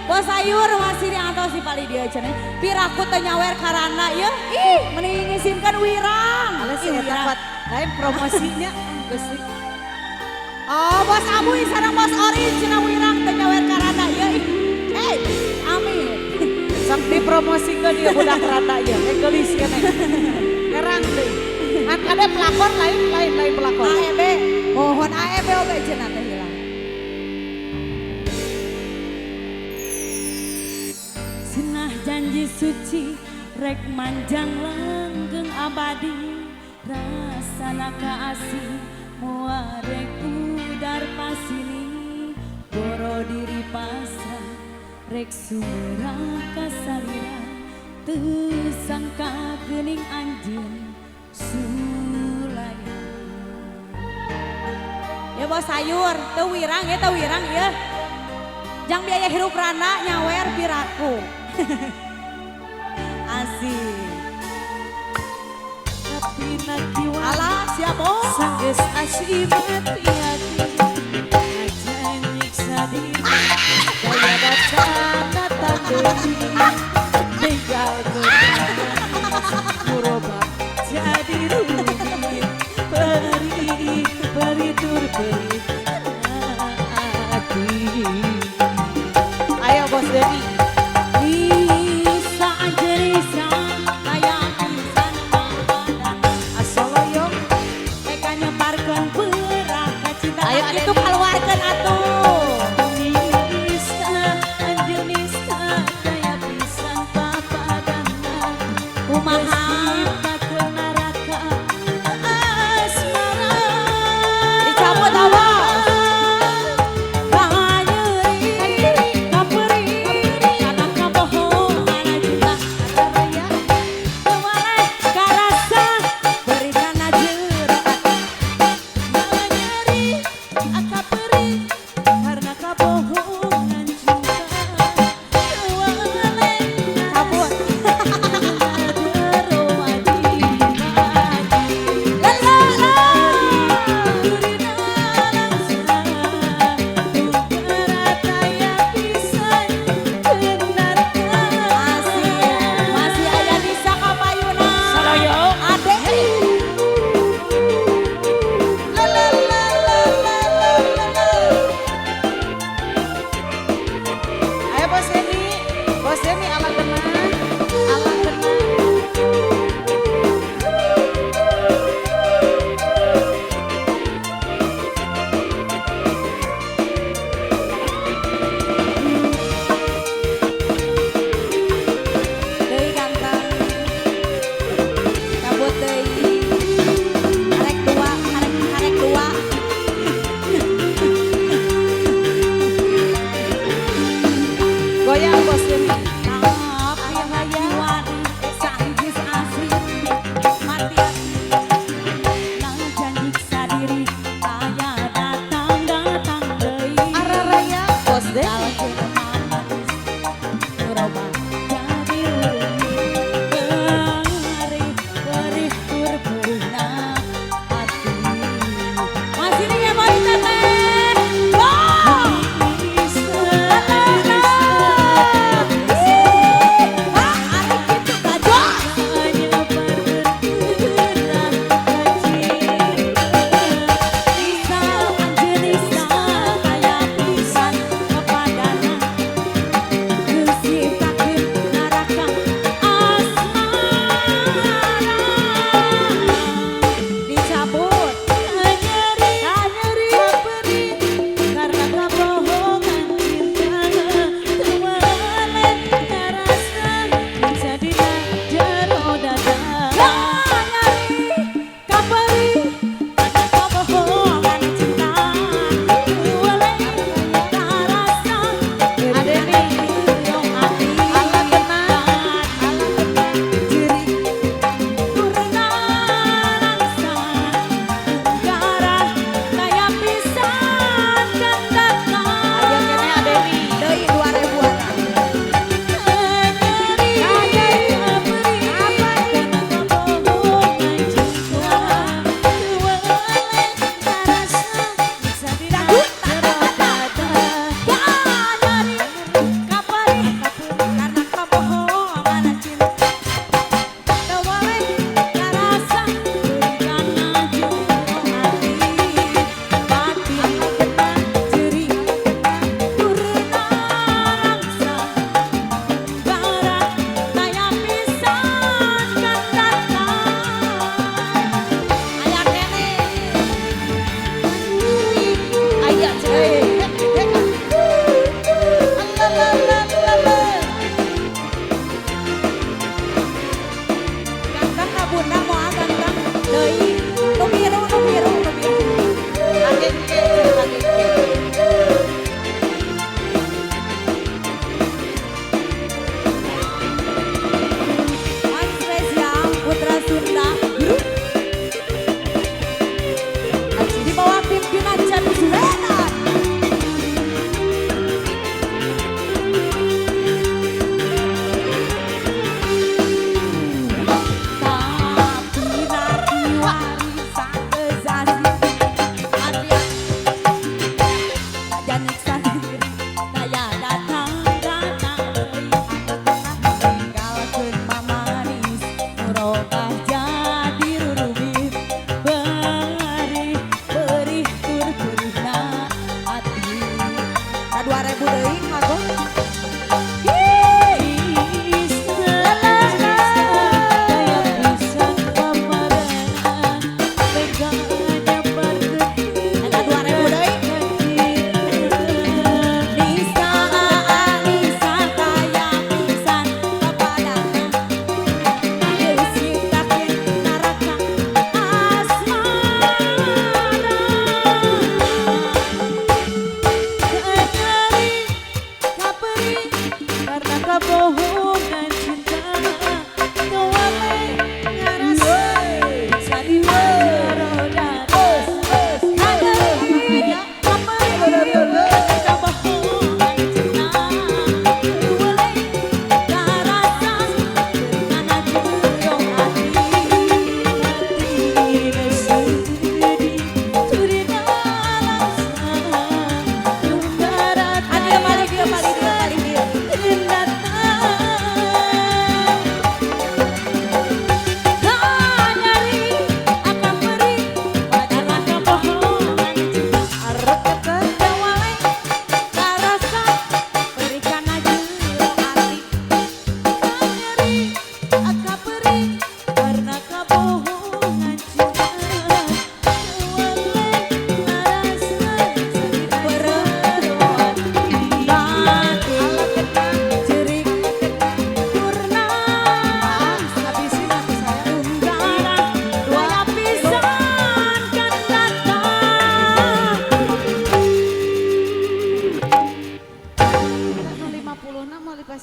Bos sayur masih diantos si pali dia cenah. Piraku teh nyawer karana ya. Ih, mending ngisinkan wirang. Alas ya tempat lain promosinya. Oh, bos Abuy sareng bos Orin cenah wirang teh nyawer karana ya. Hey, amin. Sok dipromosikan dia budak rata ya. Gelis ya nih. Herang deh. Kan ada pelakor lain pelakor. AEB, mohon AEB oge cenah teh hilang. Cenah janji suci rek manjang langgeng abadi rasana kaasih moal rek udar pasini boro diri pasrah rek sumerah kasalira teu sangka geuning anjeun sulaya. Ya bos sayur, teu wirang ya. Jang biaya hirup rana nyawer piraku. Asik. Tapi nakiwa Alah siap bos. sanggeus asih mati hati aja nyiksa diri daya datang deui tinggal kurobak jadi rumit peri tur peri hati. Ayo bos Denny. Risa aja risa kayak pisan badan Asoloyo. mereka nyebarkan perah cinta Ayo itu keluarkan atuh. Nisa anjir nisa kayak pisan papadana Kumaha? Kita ke neraka asmara Dicabut apa? Masih aya Nisa Kapayuna. Adek. Ayo bos Denny ala kena. Deui ganteng. Cabut deui. Arek dua. Goyang bos Denny. Tapi hayang sanggis asli. Mati Nang janji sadiri aya datang deui Araraya bos Denny. Kalau manis berubah jadi perih perih tur perihna hati. masih nih ya boy teteh. Wow. Arek gitu gajah.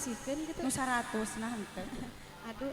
disisihkeun gitu. Nu 100 nah henteu. Aduh